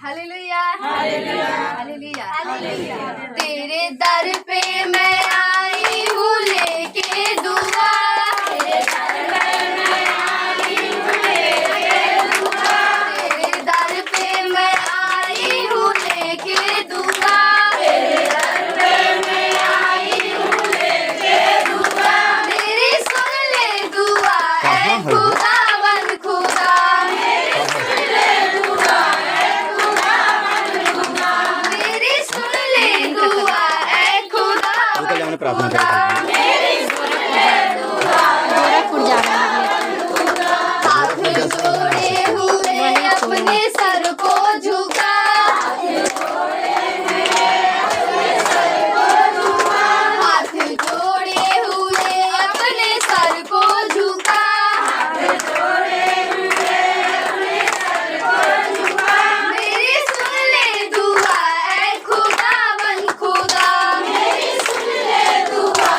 Hallelujah hallelujah hallelujah. तेरे दर पे मैं आई हूँ लेके दुआ, तेरे दर पे मैं आई हूँ लेके दुआ, तेरे दर पे मैं आई हूँ लेके दुआ, तेरे दर पे मैं आई हूँ लेके दुआ। मेरी सुन ले दुआ ऐ खुदावन खुदा, मेरी सुन ले दुआ ऐ खुदावन खुदा, मेरी सुन ले दुआ ऐ खुदावन खुदा, मेरी सुन ले दुआ गोरखपुर जा रहे हैं। हाथ जोड़े हुए अपने सर को झुका, हाथ जोड़े हुए अपने सर को झुका, मेरी सुन ले दुआ ऐ खुदावन खुदा, मेरी सुन ले दुआ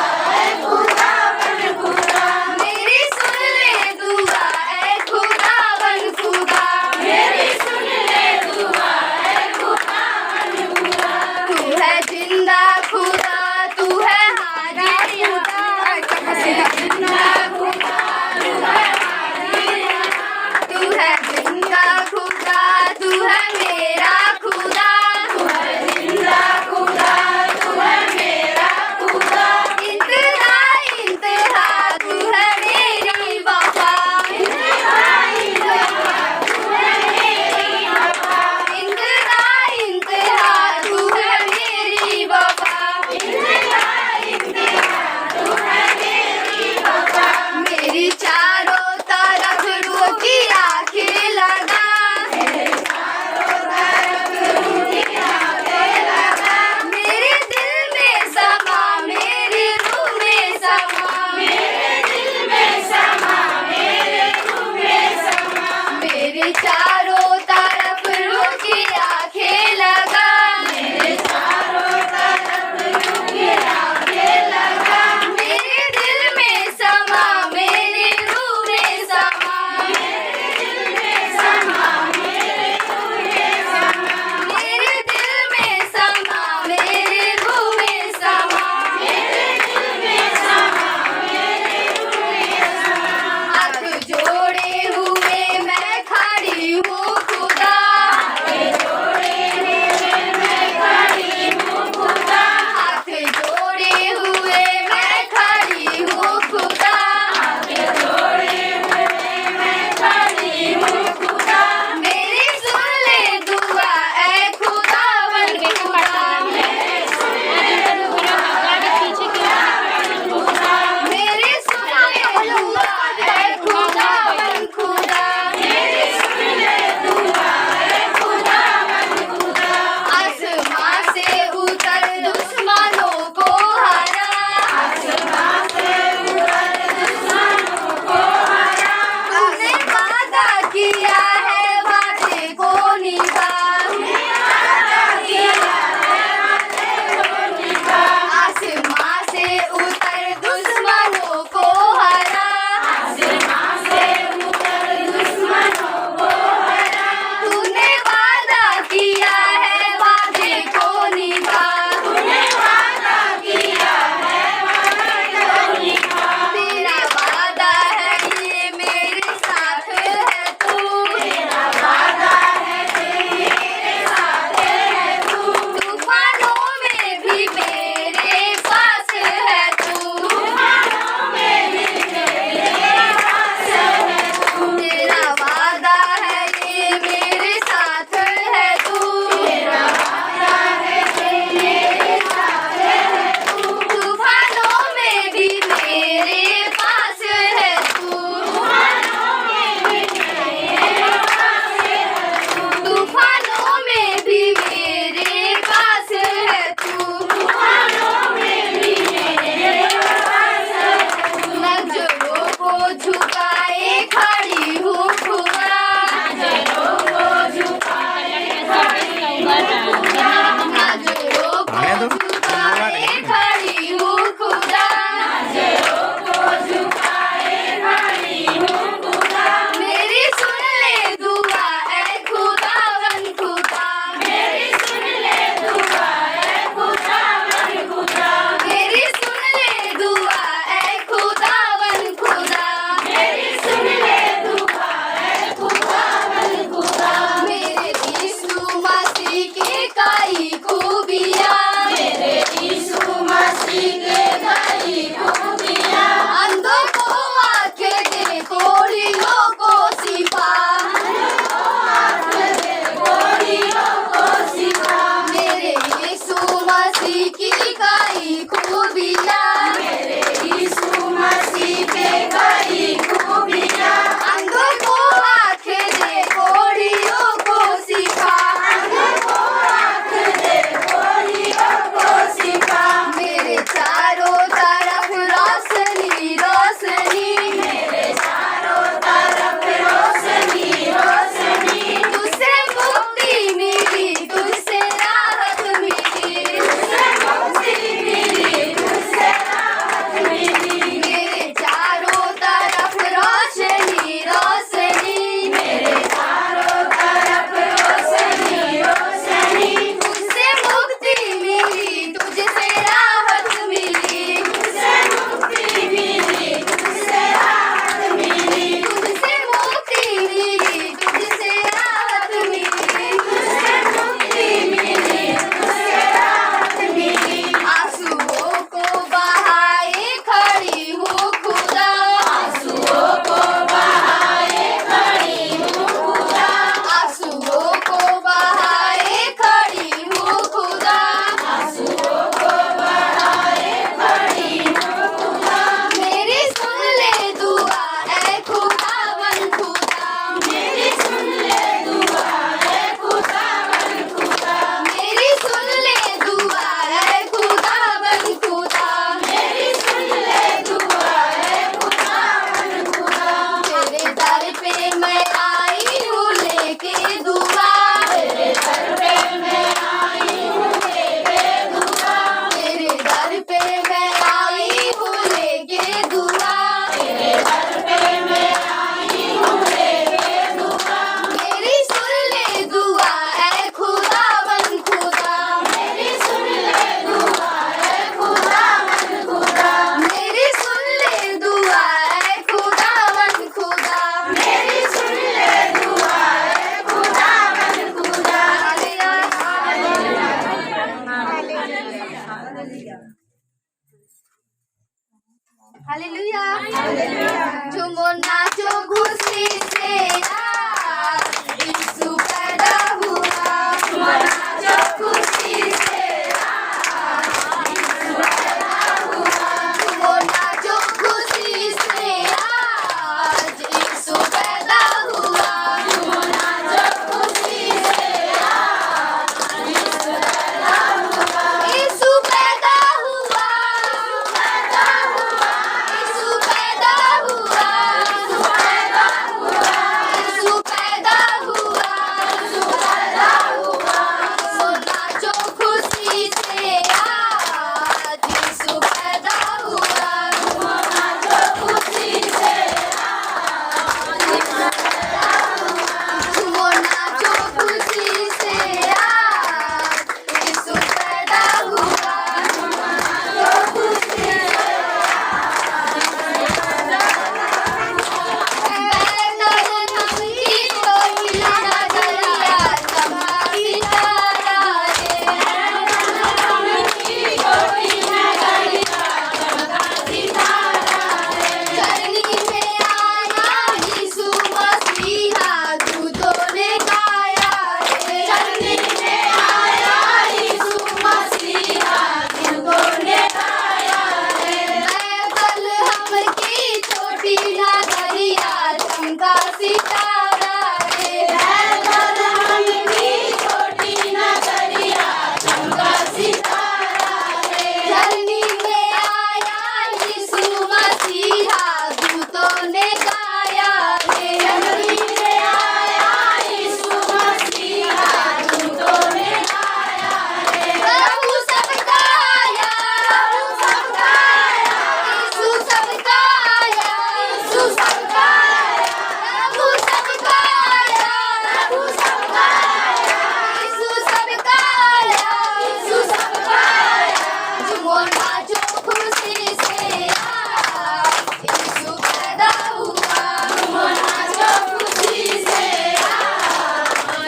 चमका सितारा रे, है बलराम की छोटी नगरिया, चमका सितारा रे। धरनी में आया यीशु मसीहा, दूतों ने गाया रे। धरनी में आया यीशु मसीहा, दूतों ने गाया रे। प्रभु सबका आया, प्रभु सबका आया, यीशु सबका आया, यीशु सबका आया। प्रभु सबका आया, प्रभु सबका आया, यीशु सबका आया, यीशु सबका आया। झूमो नाचो खुशी से आज यीशु पैदा हुआ, झूमो नाचो खुशी से आज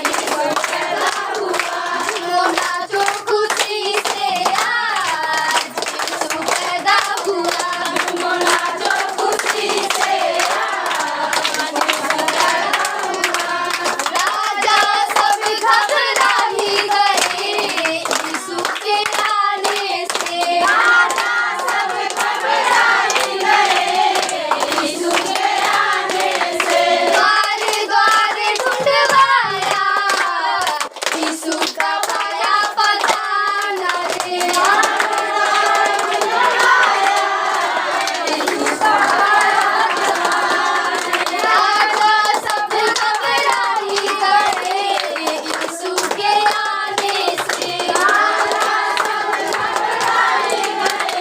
यीशु पैदा हुआ। झूमो नाचो खुशी से आज यीशु पैदा हुआ, झूमो नाचो खुशी से आज यीशु पैदा हुआ। राजा सब घबरा ही गए यीशु के आने से, राजा सब घबरा ही गए यीशु के आने से। द्वार द्वार ढूंढवाया यीशु का पाया पताना रे, राजा सब घबरा ही गए यीशु के आने से, राजा सब घबरा ही गए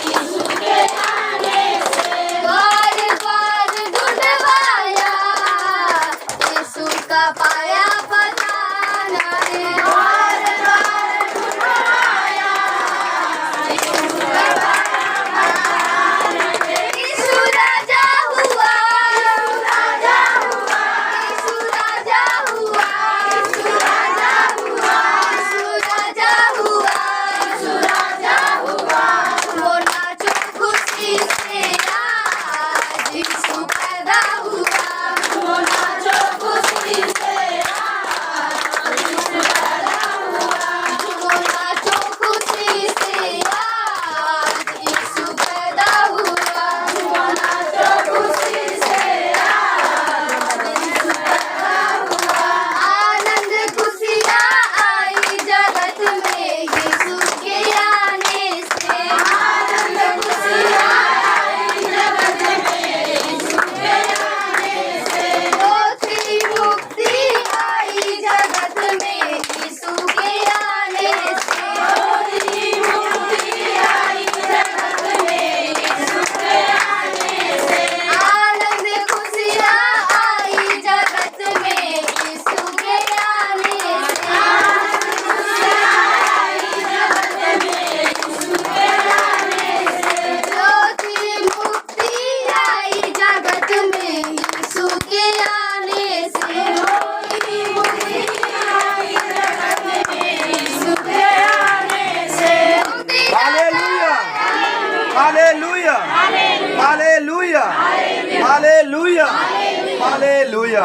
यीशु के आने से। द्वार द्वार ढूंढवाया यीशु का पाया पताना रे, द्वार द्वार ढूंढवाया यीशु का पाया पताना रे। यीशु राजा हुआ, यीशु राजा हुआ, यीशु राजा हुआ, यीशु राजा हुआ, यीशु राजा हुआ, यीशु राजा हुआ। झूमो नाचो खुशी से आज यीशु पैदा हुआ, झूमो नाचो खुशी से आज यीशु पैदा हुआ। झूमो नाचो खुशी से आज यीशु पैदा हुआ, झूमो नाचो खुशी से आज यीशु पैदा हुआ। आनंद खुशियाँ आई जगत में यीशु के आने से, आनंद खुशियाँ आई जगत में यीशु के आने से। रोटी मुक्ति आई जगत में यीशु के आने से, रोटी मुक्ति आई जगत में यीशु के आने से। आनंद खुशियाँ आई जगत में यीशु के आने से, आनंद खुशियाँ आई जगत में यीशु के आने से। ज्योति मुक्ति आई जगत में यीशु के आने से, ज्योति मुक्ति आई जगत में यीशु के आने से। Hallelujah, hallelujah, hallelujah, hallelujah, hallelujah.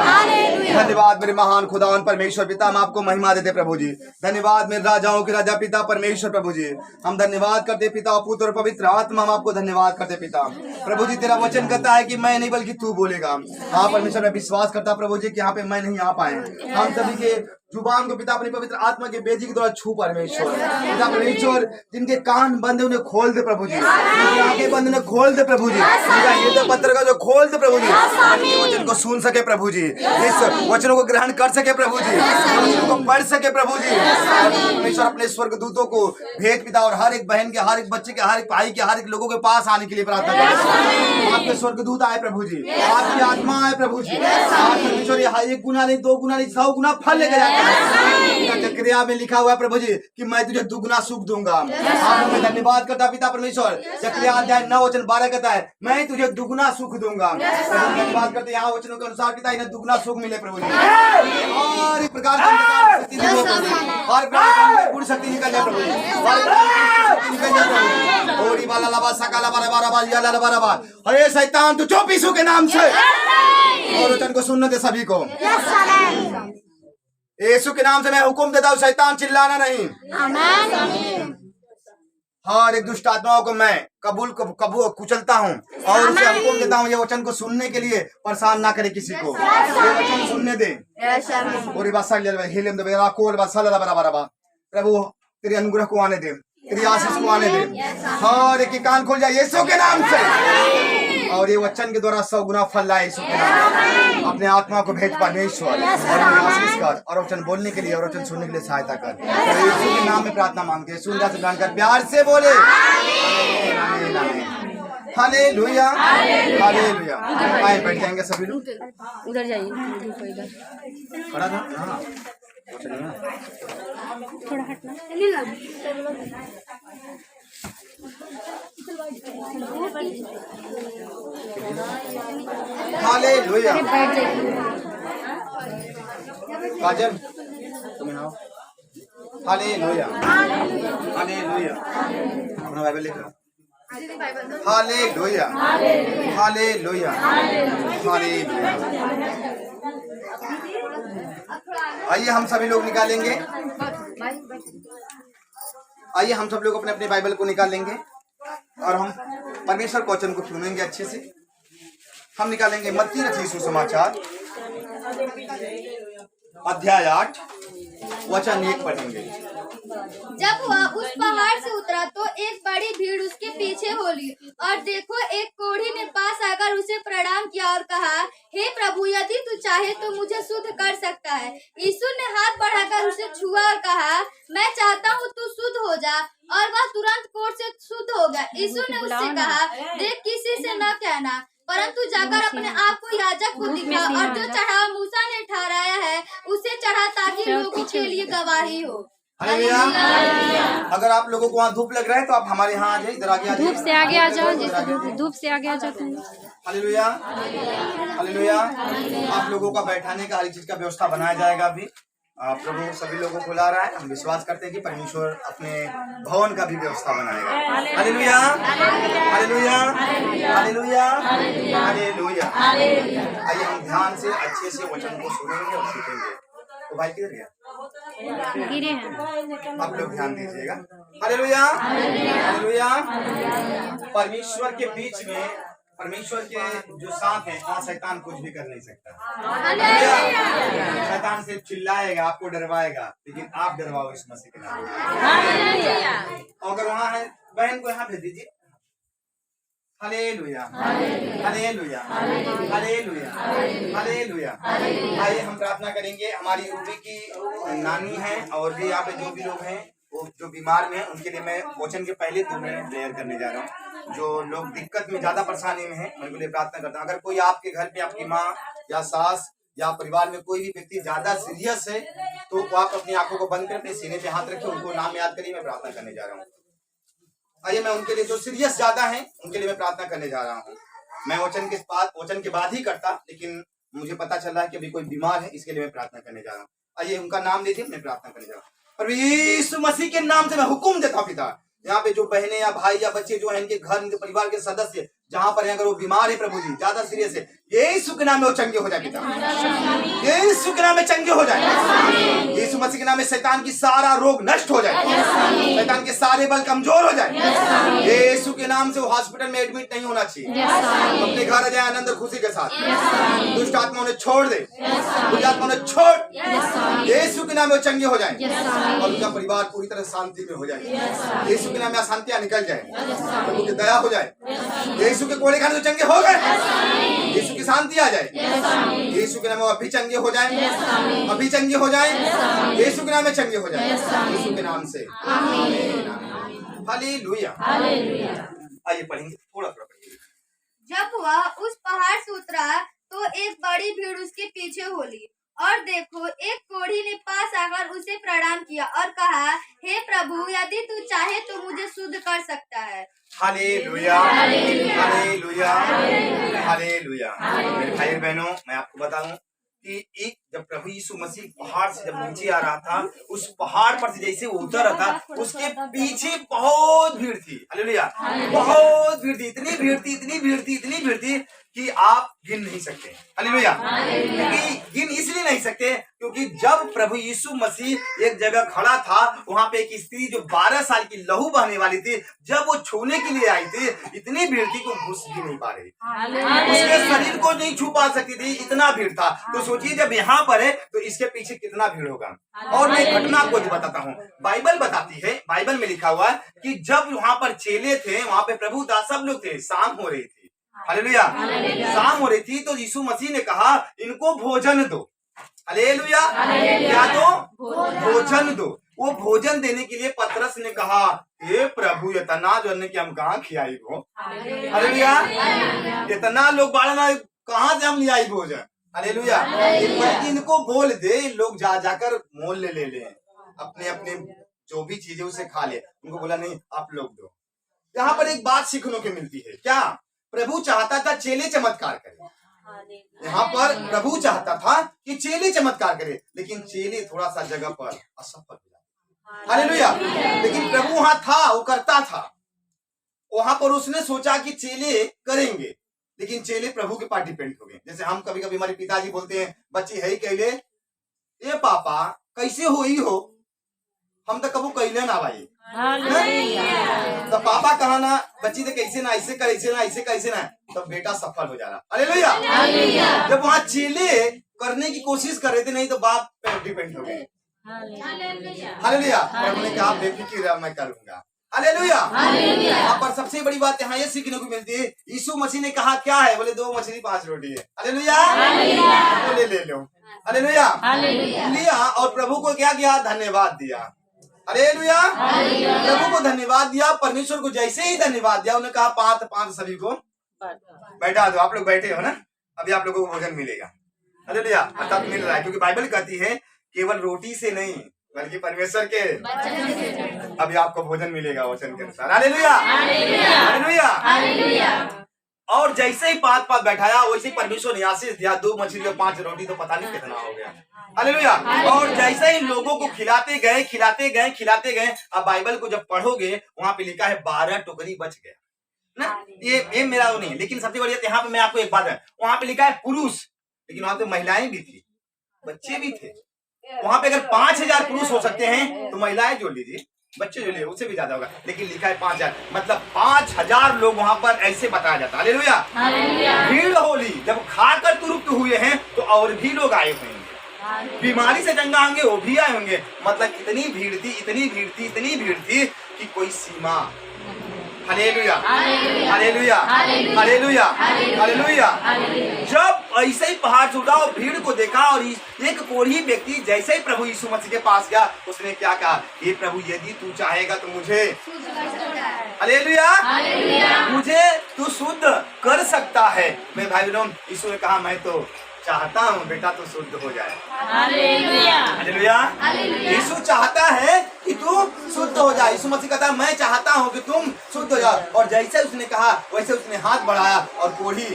धन्यवाद मेरे महान खुदावन परमेश्वर पिता, हम आपको महिमा देते प्रभु जी। धन्यवाद मेरे राजाओं के राजा पिता परमेश्वर प्रभु जी। हम धन्यवाद करते पिता, पुत्र और पवित्र आत्मा, हम आपको धन्यवाद करते पिता। प्रभु जी तेरा वचन कहता है कि मैं नहीं बल्कि तू बोलेगा। हाँ परमेश्वर, मैं विश्वास करता प्रभु जी कि यहाँ पे मैं नहीं आ पाए, हम सभी के जुबान को पिता अपनी पवित्र आत्मा के बेजी के द्वारा छू परमेश्वर। पिता परमेश्वर, जिनके कान बंद है उन्हें खोल दे प्रभु जी, जिनकी आंखें बंद उन्हें खोल दे प्रभु जी, जिनका हृदय पत्थर का जो खोल दे प्रभु जी, इस वचन को सुन सके प्रभु जी, इस वचनों को ग्रहण कर सके प्रभु जी, वचनों को पढ़ सके प्रभु जी। परमेश्वर अपने स्वर्ग दूतों को भेज पिता, और हर एक बहन के, हर एक बच्चे के, हर एक भाई के, हर एक लोगों के पास आने के लिए प्रार्थना करते। आपके स्वर्ग दूत आए प्रभु जी, आपकी आत्मा आए प्रभु जी। परमेश्वर एक गुना नहीं, 2 गुना नहीं, 100 गुना फल लेकर जाते हैं। जकरिया में लिखा हुआ है प्रभु जी कि मैं तुझे दुगना सुख दूंगा। आप मैं धन्यवाद करता पिता परमेश्वर। जकरिया अध्याय 9 वचन 12 कहता है मैं तुझे दुगना सुख दूंगा। धन्यवाद करते यहाँ वचनों के अनुसार पिता इन्हें दुगना सुख मिले प्रभु जी, और एक प्रकार की हर प्रकार पूरी शक्ति निकल जाए प्रभु जी, हर प्रकार की निकल जाए प्रभु जी। ओरी वाला लबा सकाला बारा बारा बार या ला बारा बार, अरे शैतान तू चुप यीशु के नाम से। और वचन को सुनने दे सभी को। यीशु के नाम से मैं हुक्म देता हूँ, शैतान चिल्लाना नहीं। हर एक दुष्ट आत्माओं को मैं कबूल कुचलता हूँ और उसे हुक्म देता हूँ ये वचन को सुनने के लिए परेशान ना करे किसी को, ये वचन सुनने दे। और प्रभु तेरे अनुग्रह को आने दे, तेरी आशीष को आने दे। हर एक कान खोल जाए यीशु के नाम से, और ये वचन के द्वारा 100 गुना फल लाए यीशु के नाम से। अपने आत्मा को भेज परमेश्वर और आशीष कर, और वचन बोलने के लिए और वचन सुनने के लिए सहायता कर। यीशु के नाम में प्रार्थना मांगते हैं, सुंदर से प्रार्थना कर, प्यार से बोले आमीन आमीन हालेलुया हालेलुया। आए बैठ जाएंगे सभी लोग, उधर जाइए, खड़ा था। हाँ थोड़ा हटना। हालेलुया। बैठ जाइए। काजल तुम्हें आओ। Hallelujah hallelujah. अपना बाइबल लिख लो। Hallelujah hallelujah hallelujah. आइए हम सभी लोग निकालेंगे, आइए हम सब लोग अपने अपने बाइबल को निकालेंगे और हम परमेश्वर के वचन को सुनेंगे अच्छे से। हम निकालेंगे मत्ती रचित सुसमाचार अध्याय 8 वचन 1 पढ़ेंगे। जब वह उस पहाड़ से उतरा तो एक बड़ी भीड़ उसके पीछे हो ली, और देखो एक कोढ़ी ने पास आकर उसे प्रणाम किया और कहा, हे प्रभु, यदि तू चाहे तो मुझे शुद्ध कर सकता है। यीशु ने हाथ बढ़ाकर उसे छुआ और कहा, मैं चाहता हूँ तू शुद्ध हो जा, और वह तुरंत कोढ़ से शुद्ध हो गया। यीशु ने उससे कहा, देख, किसी से न कहना, परंतु जाकर अपने आप को याजक को दिखा, और जो चढ़ावा मूसा ने ठहराया है उसे चढ़ा, ताकि लोगों के लिए गवाही हो। हालेलुया। अगर आप लोगों को वहाँ धूप लग रहा है तो आप हमारे यहाँ आ जाइए, इधर आगे आ जाइए। धूप से आगे आ जाओ, जैसे धूप से आगे आ जाते हैं। Hallelujah hallelujah. आप लोगों का बैठाने का हर चीज का व्यवस्था बनाया जाएगा। अभी प्रभु सभी लोगों को ला रहा है। हम विश्वास करते हैं कि परमेश्वर अपने भवन का भी व्यवस्था बनाएगा। Hallelujah hallelujah hallelujah hallelujah. आइए हम ध्यान से अच्छे से वचन को सुनेंगे और सीखेंगे। तो भाई किधर गया? गिरे हैं। आप लोग ध्यान दीजिएगा। Hallelujah hallelujah. परमेश्वर के बीच में, परमेश्वर के जो साथ है, वहाँ शैतान कुछ भी कर नहीं सकता। शैतान से चिल्लाएगा, आपको डरवाएगा, लेकिन आप डरवाओ इस मसीह के नाम में। अगर वहाँ है, बहन को यहाँ भेज दीजिए। Hallelujah hallelujah hallelujah hallelujah. आइए हम प्रार्थना करेंगे। हमारी रूबी की नानी है और भी यहाँ पे जो भी लोग हैं वो जो बीमार में हैं, उनके लिए मैं वचन के पहले 2 मिनट प्रेयर करने जा रहा हूँ। जो लोग दिक्कत में, ज्यादा परेशानी में हैं, उनके लिए प्रार्थना करता हूँ। अगर कोई आपके घर पे आपकी माँ या सास या परिवार में कोई भी व्यक्ति ज्यादा सीरियस है तो आप अपनी आंखों को बंद कर अपने सीने पे हाथ रखें, उनको नाम याद करिए। मैं प्रार्थना करने जा रहा हूँ। आइए मैं उनके लिए जो सीरियस ज्यादा हैं उनके लिए मैं प्रार्थना करने जा रहा हूँ। मैं वचन के बाद ही करता, लेकिन मुझे पता चल रहा है कि अभी कोई बीमार है, इसके लिए मैं प्रार्थना करने जा रहा हूँ। आइए उनका नाम लीजिए, मैं प्रार्थना करने जा रहा हूँ। और यीशु मसीह के नाम से मैं हुक्म देता हूँ पिता, यहाँ पे जो बहनें या भाई या बच्चे जो है, इनके घर, इनके परिवार के सदस्य जहाँ पर है, अगर वो बीमार है प्रभु जी, ज्यादा सीरियस है, यीशु के नाम में वो चंगे हो जाए पिता। यीशु के नाम में चंगे हो जाए। यीशु मसीह के नाम में शैतान की सारा रोग नष्ट हो जाए, शैतान के सारे बल कमजोर हो जाए। यीशु के नाम से वो हॉस्पिटल में एडमिट नहीं होना चाहिए, अपने घर आ जाए आनंद और खुशी के साथ। दुष्ट आत्माओं ने छोड़ दे, बुरी आत्माओं ने छोड़, यीशु के नाम में वो चंगे हो जाए और उनका परिवार पूरी तरह शांति में हो जाए। यीशु के नाम में अशांतियां निकल जाए, प्रभु की दया हो जाए। यीशु के कोड़े खाने तो चंगे हो गए, यीशु की शांति आ जाए। यीशु के नाम में अभी चंगे हो जाए, अभी चंगे हो जाए, यीशु के नाम में चंगे हो जाए, यीशु के नाम से। हालेलुया। आइए पढ़ेंगे, थोड़ा थोड़ा पढ़ेंगे। जब वह उस पहाड़ से उतरा तो एक बड़ी भीड़ उसके पीछे हो ली, और देखो एक कोढ़ी ने पास आकर उसे प्रणाम किया और कहा, हे प्रभु, यदि तू चाहे तो मुझे शुद्ध कर सकता है। Hallelujah hallelujah hallelujah. मेरे भाई बहनों, मैं आपको बताऊं कि जब प्रभु यीशु मसीह पहाड़ से जब नीचे आ रहा था, उस पहाड़ पर से जैसे वो उतर रहा था, उसके पीछे बहुत भीड़ थी। हालेलुया, बहुत भीड़ थी, इतनी भीड़ थी, इतनी भीड़ थी, इतनी भीड़ थी कि आप गिन नहीं सकते। हालेलुया, क्योंकि गिन इसलिए नहीं सकते क्योंकि जब प्रभु यीशु मसीह एक जगह खड़ा था, वहां पे एक स्त्री जो 12 साल की लहू बहने वाली थी, जब वो छूने के लिए आई थी, इतनी भीड़ थी कि वो घुस भी नहीं पा रही, उसके शरीर को नहीं छू पा सकती थी, इतना भीड़ था। तो सोचिए जब यहाँ पर है तो इसके पीछे कितना भीड़ होगा। और मैं घटना आपको बताता हूँ, बाइबल बताती है, बाइबल में लिखा हुआ है कि जब वहां पर चेले थे, वहां पे प्रभु दास सब लोग थे, शाम हो रही थी। हालेलुया, शाम हो रही थी तो यीशु मसीह ने कहा इनको भोजन दो। हालेलुया, क्या दो? भोजन दो। वो भोजन देने के लिए पतरस ने कहा, हे प्रभु इतना जो कि हम कहाँ खिलाई हो। हालेलुया, इतना लोग बाढ़ना कहाँ से हम ले आई भोजन। हालेलुया, इनको बोल दे, लोग जा जाकर मोल ले ले अपने अपने जो भी चीजें उसे खा ले। उनको बोला नहीं, आप लोग दो। यहाँ पर एक बात सीखने को मिलती है, क्या? प्रभु चाहता था चेले चमत्कार करे। यहाँ पर प्रभु चाहता था कि चेले चमत्कार करे, लेकिन चेले थोड़ा सा जगह पर असफल हो जाते। हालेलुया, लेकिन प्रभु वहां था, वो करता था। वहां पर उसने सोचा कि चेले करेंगे, लेकिन चेले प्रभु के पास डिपेंड हो गए। जैसे हम कभी कभी हमारे पिताजी बोलते हैं, बच्ची है कहले, ये पापा कैसे हो ही हो, हम तो कबू कहले ना भाई। तो पापा कहा ना बच्ची तो कैसे ना ऐसे कर, ऐसे ना ऐसे कैसे ना, तो बेटा सफल हो जा रहा। हालेलुया, जब वहाँ चेले करने की कोशिश कर रहे थे, नहीं तो बाप पे डिपेंड हो गए। हालेलुया, प्रभु ने कहा बेफिक्र मैं करूंगा। हालेलुया, यहाँ पर सबसे बड़ी बात यहाँ ये सीखने को मिलती है, यीशु मसीह ने कहा क्या है? बोले 2 मछली 5 रोटी है। हालेलुया, बोले ले लो। हालेलुया, लिया और प्रभु को क्या किया? धन्यवाद दिया। हालेलुया, प्रभु को धन्यवाद दिया, परमेश्वर को जैसे ही धन्यवाद दिया, उन्होंने कहा 5 सभी को बैठा दो। आप लोग बैठे हो ना, अभी आप लोगों को भोजन मिलेगा। हालेलुया, अर्थात मिल रहा है, क्योंकि बाइबल कहती है केवल रोटी से नहीं बल्कि परमेश्वर के अभी आपको भोजन मिलेगा वचन के अनुसार। Hallelujah, hallelujah. और जैसे ही 5 बैठाया, वैसे ही परमेश्वर ने आशीष दिया, 2 मछली और 5 रोटी, तो पता नहीं कितना हो गया। हालेलुया, और जैसे ही लोगों को खिलाते गए, खिलाते गए, खिलाते गए। अब बाइबल को जब पढ़ोगे, वहां पे लिखा है 12 टोकरी बच गया ना। ये मेरा वो नहीं है, लेकिन सबसे बड़ी बात यहाँ पे मैं आपको एक बात है, वहां पे लिखा है पुरुष, लेकिन वहां पे महिलाएं भी थी, बच्चे भी थे। वहां पे अगर 5000 पुरुष हो सकते हैं तो महिलाएं जोड़ लीजिए, बच्चे जो लिए उससे भी ज्यादा होगा, लेकिन लिखा है 5000, मतलब 5000 लोग वहां पर ऐसे बताया जाता है। हालेलुया, भीड़ होली जब खाकर तुरुप्त हुए हैं तो और भी लोग आए हुए हैं, बीमारी से चंगा होंगे वो भी आए होंगे। मतलब इतनी भीड़ थी, इतनी भीड़ थी, इतनी भीड़ थी कि कोई सीमा। Hallelujah, hallelujah, hallelujah, hallelujah. जब ऐसे ही पहाड़ से उठा और भीड़ को देखा, और एक कोढ़ी व्यक्ति जैसे ही प्रभु यीशु मसीह के पास गया, उसने क्या कहा? हे प्रभु, यदि तू चाहेगा तो मुझे, हालेलुया, मुझे तू शुद्ध कर सकता है। मैं भाई बहनों, यीशु ने कहा मैं तो चाहता हूँ बेटा तो शुद्ध हो जाए। Hallelujah, hallelujah. यीशु चाहता है कि तू शुद्ध हो जाए। यीशु मसीह कहता है मैं चाहता हूँ कि तुम शुद्ध हो जाओ। और जैसे उसने कहा वैसे उसने हाथ बढ़ाया और कोढ़ी।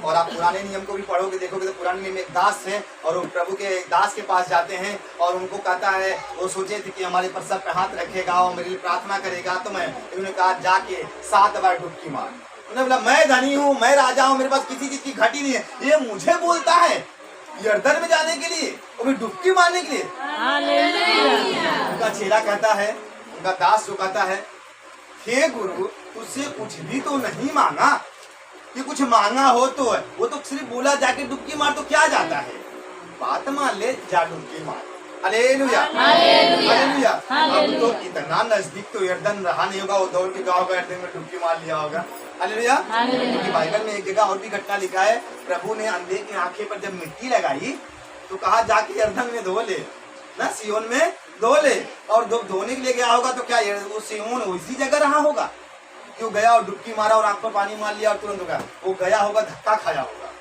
और आप पुराने नियम को भी पढ़ोगे, देखोगे तो पुराने नियम में एक दास है और वो प्रभु के दास के पास जाते हैं और उनको कहता है, वो सोचे थे कि हमारे पर सर पे हाथ रखेगा और मेरे लिए प्रार्थना करेगा, तो मैं उन्होंने कहा जाके 7 बार डुबकी मार। उन्होंने बोला मैं धनी हूँ, मैं राजा हूँ, मेरे पास किसी चीज की घटी नहीं है, ये मुझे बोलता है यर्दन में जाने के लिए और भी डुबकी मारने के लिए। उनका चेला कहता है, उनका दास जो कहता है, हे गुरु तुझसे कुछ भी तो नहीं मांगा, कि कुछ मांगा हो तो है, वो तो सिर्फ बोला जाके डुबकी मार तो क्या जाता है, बात मान ले जा डुबकी मार। Hallelujah, hallelujah. अब तो इतना नजदीक तो यर्दन रहा नहीं होगा, वो दौड़ के गाँव का यर्दन में डुबकी मार लिया होगा। हालेलुया, क्योंकि बाइबल में एक जगह और भी घटना लिखा है, प्रभु ने अंधे की आंखें पर जब मिट्टी लगाई तो कहा जाके यर्दन में धो ले ना, सियोन में धो ले। और जब धोने के लिए गया होगा तो क्या वो सियोन उसी जगह रहा होगा? क्यों गया और डुबकी मारा और आंख पर पानी मार लिया और तुरंत होगा? वो गया होगा, धक्का खाया होगा,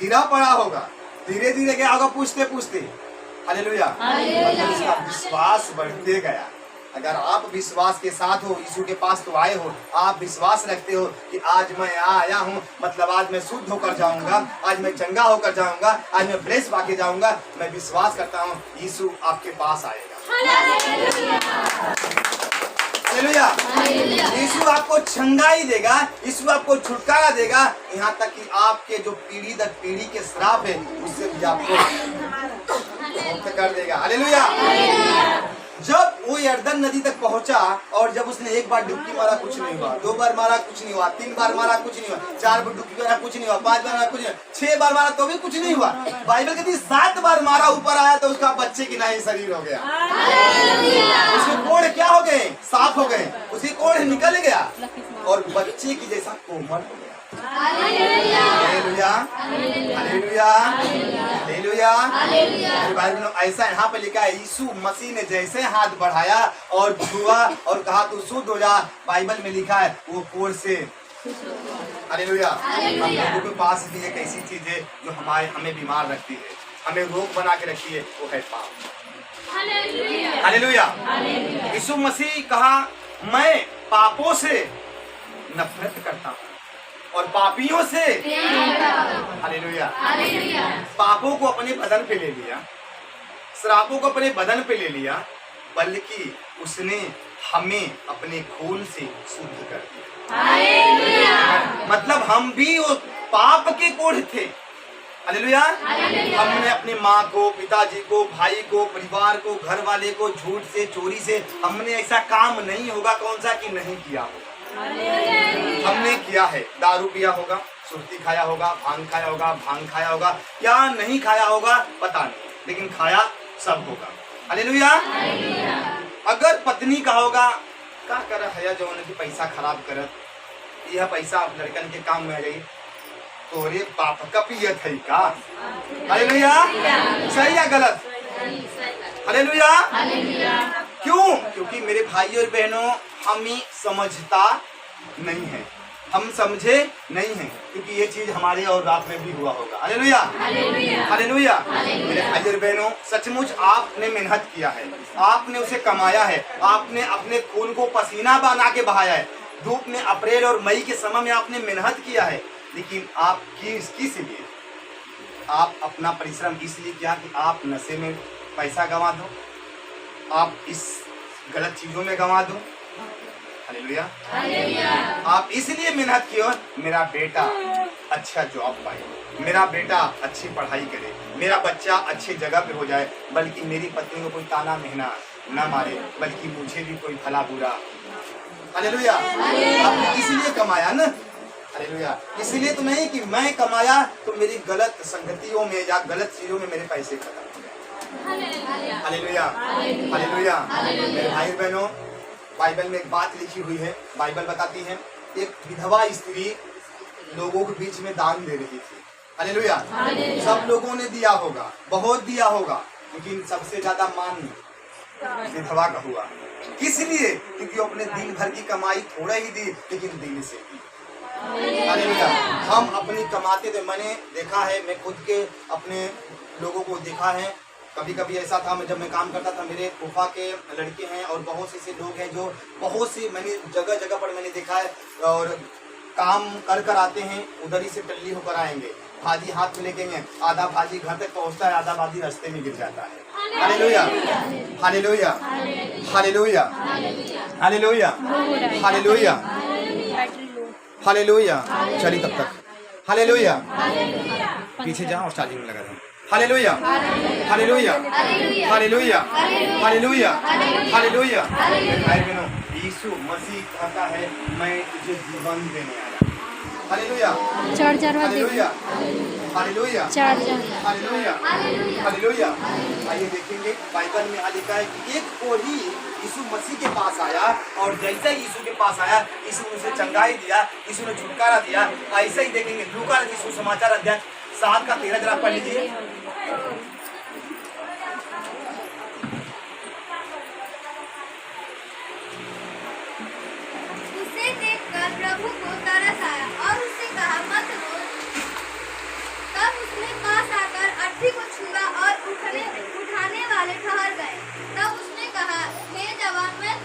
गिरा पड़ा होगा, धीरे धीरे गया होगा पूछते पूछते। हालेलुया, मतलब इसका विश्वास बढ़ते गया। अगर आप विश्वास के साथ हो, यीशु के पास तो आए हो, आप विश्वास रखते हो कि आज मैं आया हूँ, मतलब आज मैं शुद्ध होकर जाऊंगा, आज मैं चंगा होकर जाऊंगा, आज मैं फ्रेश पाके जाऊंगा, मैं विश्वास करता हूँ यीशु आपके पास आएगा। हालेलुया। यीशु आपको चंगाई देगा, यीशु आपको छुटकारा देगा, यहाँ तक कि आपके जो पीढ़ी दर पीढ़ी के श्राप है उससे भी आपको मुक्त कर देगा। हालेलुया। जब वो यरदन नदी तक पहुंचा और जब उसने एक बार डुबकी मारा कुछ नहीं हुआ, 2 बार मारा कुछ नहीं हुआ, 3 बार मारा कुछ नहीं हुआ, 4 बार डुबकी मारा कुछ नहीं हुआ, 5 बार मारा कुछ नहीं हुआ, 6 बार मारा तो भी कुछ नहीं हुआ। बाइबल कहती 7 बार मारा ऊपर आया तो उसका बच्चे की नहीं शरीर हो गया। उसके कोढ़ क्या हो गए? साफ हो गए, उसकी कोढ़ निकल गया और बच्चे की जैसा कोमल हो गया। Hallelujah, hallelujah, hallelujah. मेरे भाई बहनों, ऐसा यहाँ पे लिखा है, यीशु मसीह ने जैसे हाथ बढ़ाया और छुआ और कहा तू शुद्ध हो जा, बाइबल में लिखा है वो कोढ़ से। हालेलुया। हम लोगों के पास भी एक ऐसी चीज है जो हमें बीमार रखती है, हमें रोग बना के रखती है, वो है पाप। हालेलुया। यीशु मसीह कहा मैं पापों से नफरत करता हूँ और पापियों से। हालेलुया। पापों को अपने बदन पे ले लिया, श्रापों को अपने बदन पे ले लिया, बल्कि उसने हमें अपने खून से शुद्ध कर दिया। मतलब हम भी वो पाप के कोढ़ थे। हालेलुया। हमने अपने माँ को, पिताजी को, भाई को, परिवार को, घर वाले को झूठ से, चोरी से, हमने ऐसा काम नहीं होगा कौन सा कि नहीं किया होगा। हमने किया है, दारू पिया होगा, सुर्ती खाया होगा, भांग खाया होगा, भांग खाया होगा, या नहीं खाया होगा पता नहीं, लेकिन खाया सब होगा। हालेलुया। अगर पत्नी का होगा का कर है जो उनकी पैसा खराब करत, यह पैसा लड़कन के काम में आ जाए तो रे बाप का पियत है का। हालेलुया। सही या गलत? हालेलुया। क्यों? क्योंकि मेरे भाई और बहनों हम ही समझता नहीं है, हम समझे नहीं है, क्योंकि ये चीज हमारे और रात में भी हुआ होगा। Hallelujah, hallelujah. मेरे भाई और बहनों, सचमुच आपने मेहनत किया है, आपने उसे कमाया है, आपने अपने खून को पसीना बना के बहाया है, धूप में अप्रैल और मई के समय में आपने मेहनत किया है, लेकिन आप किस लिए? आप अपना परिश्रम इसलिए किया कि आप नशे में पैसा गंवा दो, आप इस गलत चीजों में गंवा दो। हालेलुया। आप इसलिए मेहनत किए मेरा बेटा अच्छा जॉब पाए, मेरा बेटा अच्छी पढ़ाई करे, मेरा बच्चा अच्छी जगह पे हो जाए, बल्कि मेरी पत्नी को कोई ताना मेहना न मारे, बल्कि मुझे भी कोई भला बुरा। हालेलुया। आपने इसलिए कमाया ना। हालेलुया। इसलिए तो नहीं कि मैं कमाया तो मेरी गलत संगतियों में या गलत चीजों में मेरे पैसे खत्म हो गए। Hallelujah, hallelujah. मेरे भाई बहनों, बाइबल में एक बात लिखी हुई है, बाइबल बताती है एक विधवा स्त्री लोगों के बीच में दान दे रही थी। हालेलुया। सब लोगों ने दिया होगा, बहुत दिया होगा, लेकिन सबसे ज्यादा मान विधवा का हुआ। किस लिए? क्योंकि वो अपने दिन भर की कमाई थोड़ा ही दी, लेकिन दिल से दी। हालेलुया। हम अपनी कमाते थे, मैंने देखा है, मैं खुद के अपने लोगों को देखा है। कभी कभी ऐसा था, मैं जब मैं काम करता था, मेरे फूफा के लड़के हैं और बहुत से ऐसे लोग हैं जो बहुत सी मैंने जगह जगह पर मैंने देखा है, और काम कर कर आते हैं, उधर ही से टल्ली होकर आएंगे, भाजी हाथ में लेके हैं, आधा भाजी घर तक पहुंचता है, आधा भाजी रास्ते में गिर जाता है। Hallelujah, hallelujah, hallelujah, hallelujah, hallelujah, hallelujah. चलिए तब तक हालेलुया, पीछे जाओ और चार्जिंग लगा दें। Hallelujah, hallelujah, hallelujah, hallelujah, hallelujah. भाई बहनों, यीशु मसीह कहता है मैं तुझे जीवन देने आया। Hallelujah, hallelujah, hallelujah, hallelujah, hallelujah. आइए देखेंगे, बाइबल में लिखा है कि एक कोढ़ी यीशु मसीह के पास आया, और जैसे यीशु के पास आया, यीशु ने उसे चंगाई दिया, यीशु ने छुटकारा दिया। ऐसे ही देखेंगे लूका रचित सुसमाचार अध्याय 7 का 13 जरा पढ़ लीजिए। उसे देखकर प्रभु को तरस आया और उससे कहा मत रो। तब उसने पास आकर अर्थी को छुआ और उठाने वाले ठहर गए। तब उसने कहा हे जवान, मैं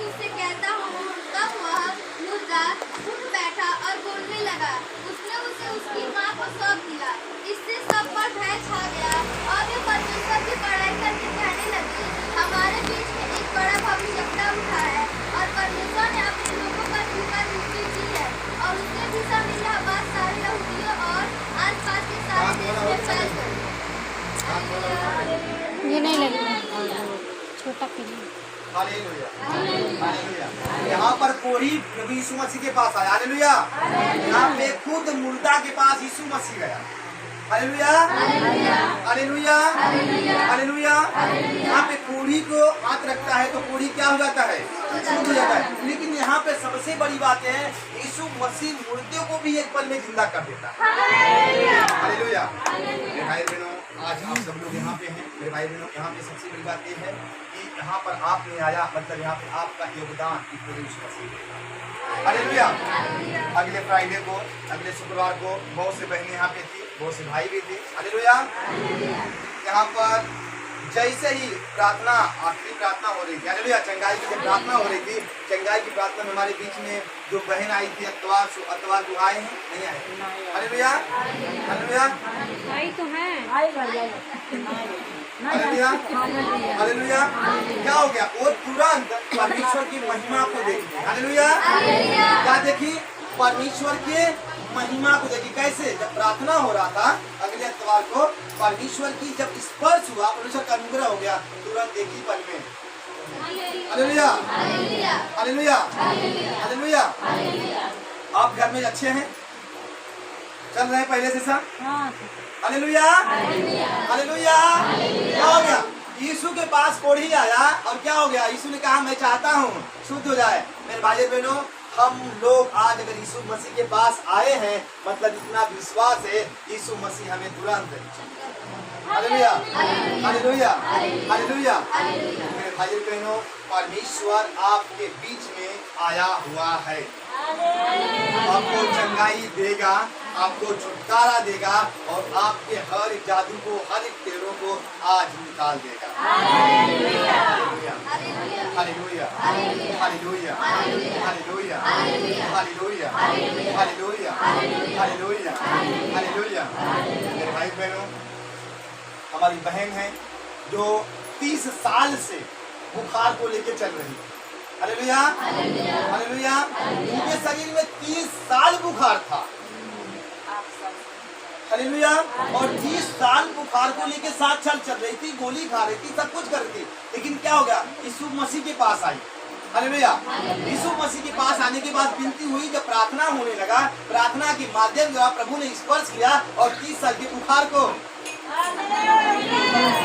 लगा। उसने उसे उसकी माँ को सौंप दिया। इससे सब पर भय छा गया और वे परमेश्वर की बड़ाई करके कहने लगे, हमारे बीच में एक बड़ा भविष्यवक्ता उठा है और परमेश्वर ने अपने लोगों पर कृपा दृष्टि की है और उसने भी सब यह बात सारे यहूदियों और आसपास के सारे देश में फैल गई। ये नहीं लगेगा छोटा पीली। Hallelujah hallelujah. यहाँ पर कोढ़ी प्रभु यीशु मसीह के पास आया। हालेलुया। यहाँ पे खुद मुर्दा के पास यीशु मसीह गया। Hallelujah hallelujah hallelujah. यहाँ पे कोढ़ी को हाथ रखता है तो कोढ़ी क्या हो जाता है? शुद्ध हो जाता है। लेकिन यहाँ पे सबसे बड़ी बात है, यीशु मसीह मुर्दों को भी एक पल में जिंदा कर देता है। हालेलुया। मेरे भाई बहनों, आज आप सब लोग यहाँ पे हैं। मेरे भाई बहनों, यहाँ पे सबसे बड़ी बात ये है कि यहाँ पर आपने आया, मतलब यहाँ पे आपका योगदान यीशु मसीह। हालेलुया। अगले फ्राइडे को, अगले शुक्रवार को बहुत से बहनें यहाँ पे थी, बहुत से भाई भी थे। हालेलुया। यहाँ पर जैसे ही प्रार्थना, आखिरी प्रार्थना हो रही थी, हालेलुया, चंगाई की जब प्रार्थना हो रही थी, चंगाई की प्रार्थना में हमारे बीच में जो बहन आई थी, अतवार जो आए हैं, नहीं आए? हालेलुया हालेलुया आई तो है। Hallelujah hallelujah. क्या हो गया? वो तुरंत परमेश्वर की महिमा को देखी। हालेलुया। क्या देखी? परमेश्वर के महिमा को देखी। कैसे? जब प्रार्थना हो रहा था अगले इतवार को, परमेश्वर की जब स्पर्श हुआ, परमेश्वर का अनुग्रह हो गया, तुरंत एक ही पल में। Hallelujah hallelujah hallelujah. आप घर में अच्छे हैं? चल रहे हैं पहले से सब? Hallelujah hallelujah. क्या हो गया? यीशु के पास कोढ़ी आया और क्या हो गया? यीशु ने कहा मैं चाहता हूँ शुद्ध हो जाए। मेरे भाई बहनों, हम लोग आज अगर यीशु मसीह के पास आए हैं, मतलब इतना विश्वास है, यीशु मसीह हमें तुरंत। Hallelujah hallelujah hallelujah. मेरे भाई बहनों, परमेश्वर आपके बीच में आया हुआ है। आपको चंगाई देगा, आपको छुटकारा देगा और आपके हर एक जादू को, हर एक टेढ़ों को आज निकाल देगा। Hallelujah hallelujah hallelujah hallelujah hallelujah hallelujah hallelujah. मेरे भाई बहनों, हमारी बहन है जो 30 साल से बुखार को लेके चल रही है। Hallelujah hallelujah. उनके शरीर में 30 साल बुखार था। हालेलुया। और 30 साल बुखार को लेके 7 साल चल रही थी, गोली खा रही थी, सब कुछ कर रही थी, लेकिन क्या हो गया? यीशु मसीह के पास आई। हालेलुया। यीशु मसीह के पास आने के बाद विनती हुई, जब प्रार्थना होने लगा, प्रार्थना के माध्यम द्वारा प्रभु ने स्पर्श किया और 30 साल के बुखार को,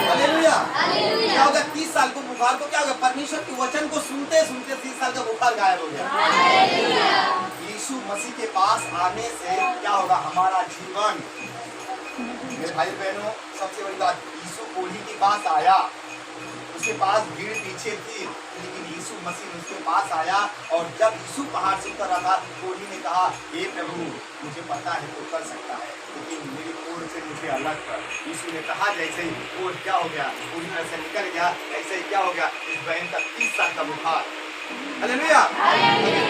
हालेलुया, क्या होगा? 30 साल को बुखार को क्या होगा? परमेश्वर के वचन को सुनते सुनते 30 साल का बुखार गायब हो गया। यीशु मसीह के पास आने से क्या होगा? हमारा जीवन। मेरे भाई बहनों, सबसे बड़ी बात, यीशु कोढ़ी के पास आया, उसके पास भीड़ पीछे थी, लेकिन यीशु मसीह उसके पास आया और जब यीशु पहाड़ से उतर रहा था, कोढ़ी ने कहा, हे प्रभु, मुझे पता है तो कर सकता है, लेकिन मेरी कोढ़ से मुझे अलग कर। यीशु ने कहा, जैसे ही कोढ़ क्या हो गया, पूरी तरह से निकल गया, ऐसे ही क्या हो गया? इस बहन का 30 साल का बुखार। हालेलुया।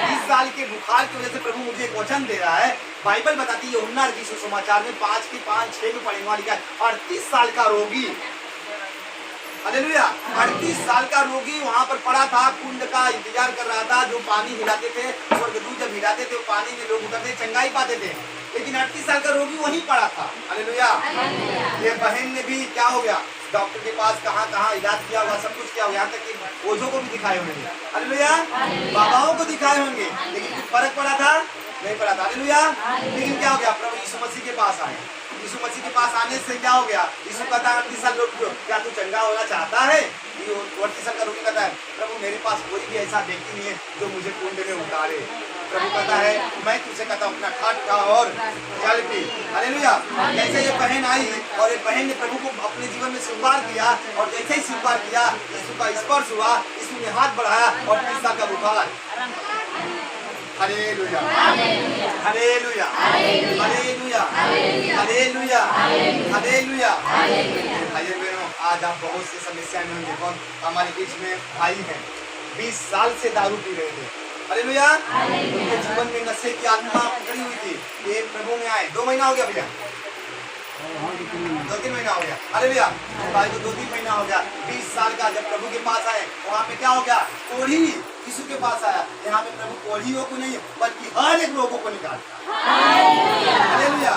30 साल के बुखार की वजह से प्रभु मुझे एक वचन दे रहा है। बाइबल बताती है यूहन्ना रचित सुसमाचार में 5:5-6 में पढ़ने वाली का 38 साल का रोगी, हालेलुया, 38 साल का रोगी वहां पर पड़ा था, कुंड का इंतजार कर रहा था, जो पानी हिलाते थे, स्वर्गदूत जब हिलाते थे, पानी में लोग उतरते चंगाई पाते थे, लेकिन 38 साल का रोगी वहीं पड़ा था। हालेलुया। ये बहन ने भी क्या हो गया? डॉक्टर के पास कहाँ इलाज किया हुआ, सब कुछ किया हुआ, यहाँ तक कि ओझों को भी दिखाए होंगे, हालेलुया, बाबाओं को दिखाए होंगे, लेकिन कुछ फर्क पड़ा था? नहीं पड़ा था। हालेलुया। लेकिन क्या हो गया? प्रभु यीशु मसीह के पास आए। यीशु मसीह के पास आने से क्या हो गया? यीशु कहता है 38 साल रोगी, क्या तू चंगा होना चाहता है? 38 साल का रोगी कहता है, प्रभु मेरे पास कोई भी ऐसा व्यक्ति नहीं है जो मुझे कुंड में उतारे। प्रभु कहता है, मैं तुझसे कहता हूँ, अपना खाट उठा और जल पी। हालेलुया। जैसे ये बहन आई और ये बहन ने प्रभु को अपने जीवन में स्वीकार किया और जैसे ही स्वीकार किया, यीशु का स्पर्श हुआ, यीशु ने हाथ बढ़ाया और 30 साल का बुखार। Hallelujah hallelujah hallelujah hallelujah hallelujah. भाइयों बहनों, आज आप बहुत सी समस्या में होंगे। कौन हमारे बीच में भाई हैं, 20 साल से दारू पी रहे थे, हालेलुया। उनके जीवन में नशे की आत्मा पकड़ी हुई थी, ये प्रभु में आए। 2 महीना हो गया भैया, 2-3 महीना हो गया। हालेलुया। भाई को 2-3 महीना हो गया। 20 साल का जब प्रभु के पास आए, वहाँ पे क्या हो गया, कोढ़ी यीशु के पास आया। यहाँ पे प्रभु कोढ़ियों को नहीं बल्कि हर एक लोगों को निकालता। हालेलुया।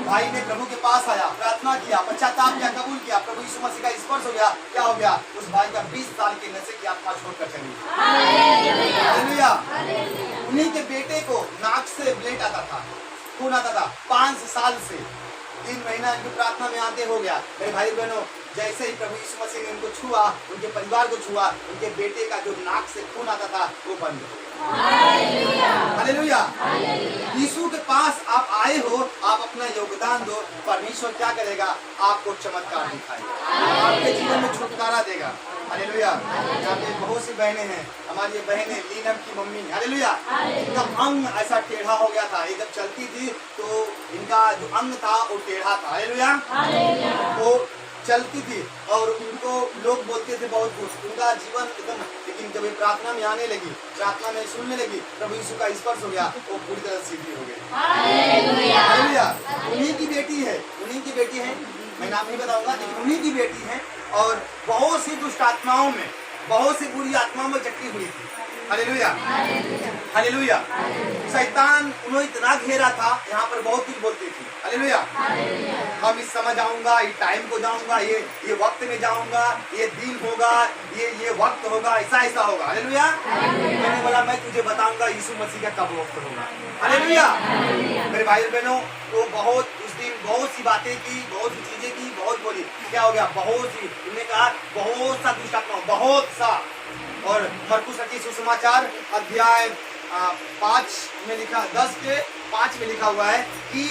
भाई ने प्रभु के पास आया, प्रार्थना किया, पश्चाताप किया, कबूल किया, प्रभु यीशु मसीह का स्पर्श हो गया। क्या हो गया, उस भाई का 20 साल के नशे की आत्मा छोड़कर चली। हालेलुया। उन्हीं के बेटे को नाक से ब्लेड आता था, खून आता था 5 साल से। 3 महीना इनकी प्रार्थना में आते हो गया। मेरे भाई बहनों, जैसे ही प्रभु यीशु मसीह ने उनको छुआ, उनके परिवार को छुआ, उनके बेटे का जो नाक से खून आता था वो बंद हो गया। हालेलुया। यीशु के पास आप आए हो, आप अपना योगदान दो, परमेश्वर क्या करेगा, आपको चमत्कार दिखाएगा, आपके जीवन में छुटकारा देगा। हालेलुया। यहाँ पे बहुत सी बहनें हैं, हमारी ये बहनें लीनम की मम्मी, हालेलुया, इनका अंग ऐसा टेढ़ा हो गया था। ये जब चलती थी तो इनका जो अंग था वो टेढ़ा था। हालेलुया। वो चलती थी और उनको लोग बोलते थे बहुत कुछ, उनका जीवन एकदम, लेकिन जब ये प्रार्थना में आने लगी, प्रार्थना में सुनने लगी, प्रभु यीशु का स्पर्श हो गया, वो पूरी तरह सीधी हो गई। हालेलुया। उन्हीं की बेटी है, उन्हीं की बेटी है, मैं नाम नहीं बताऊंगा, लेकिन उन्हीं की बेटी है। और बहुत सी दुष्ट आत्माओं में, बहुत सी बुरी आत्माओं में जकड़ी हुई थी। हालेलुया। हालेलुया। शैतान उन्हें इतना घेरा था, यहाँ पर बहुत कुछ बोलती थी। हालेलुया। हम इस समय जाऊंगा, ये टाइम को जाऊंगा, ये वक्त में जाऊंगा, ये दिन होगा, ये वक्त होगा, ऐसा ऐसा होगा। हालेलुया। मैंने बोला मैं तुझे बताऊंगा यीशु मसीह का कब वक्त होगा। हालेलुया। मेरे भाई बहनों, वो बहुत उस दिन बहुत सी बातें की, बहुत सी चीजें की, बहुत बोली। क्या हो गया, बहुत सी, उन्होंने कहा बहुत सा दुष्ट आत्मा, बहुत सा। और मरकुस रचित सुसमाचार अध्याय 5 में लिखा, 10:5 में लिखा हुआ है कि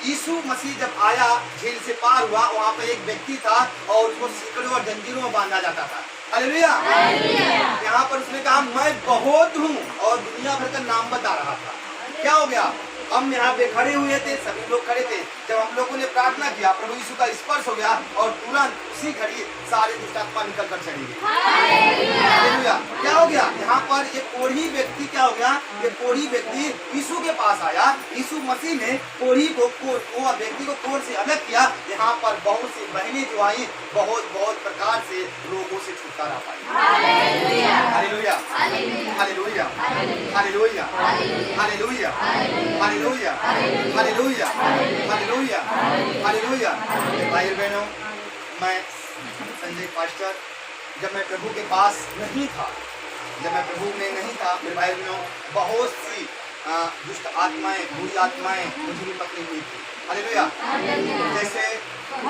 यीशु मसीह जब आया, झील से पार हुआ, वहाँ पे एक व्यक्ति था और उसको सीकड़ों और जंजीरों में बांधा जाता था। हालेलुया। यहाँ पर उसने कहा मैं बहुत हूँ और दुनिया भर का नाम बता रहा था। क्या हो गया, हम यहाँ पे खड़े हुए थे, सभी लोग खड़े थे। जब हम लोगों ने प्रार्थना किया, प्रभु यीशु का स्पर्श हो गया और तुरंत उसी घड़ी सारी दुष्ट आत्मा निकल कर चली गई। हालेलुया। क्या हो गया, यहाँ पर ये कोढ़ी व्यक्ति क्या हो गया, ये कोढ़ी व्यक्ति यीशु के पास आया, यीशु मसीह ने कोढ़ी को वो व्यक्ति को कोढ़ से अलग किया। यहाँ पर बहुत सी बहनें जो आई, बहुत बहुत प्रकार से लोगों से छुटकारा पाई। Hallelujah. Hallelujah. Hallelujah. Hallelujah. Hallelujah. Hallelujah. Hallelujah. Hallelujah. भाई बहनों, मैं संजय पास्टर, जब मैं प्रभु के पास नहीं था, जब मैं प्रभु में नहीं था, मेरे भाई बहनों, बहुत सी दुष्ट आत्माएं, बुरी आत्माएं मुझे भी पकड़ी हुई थी। हालेलुया। जैसे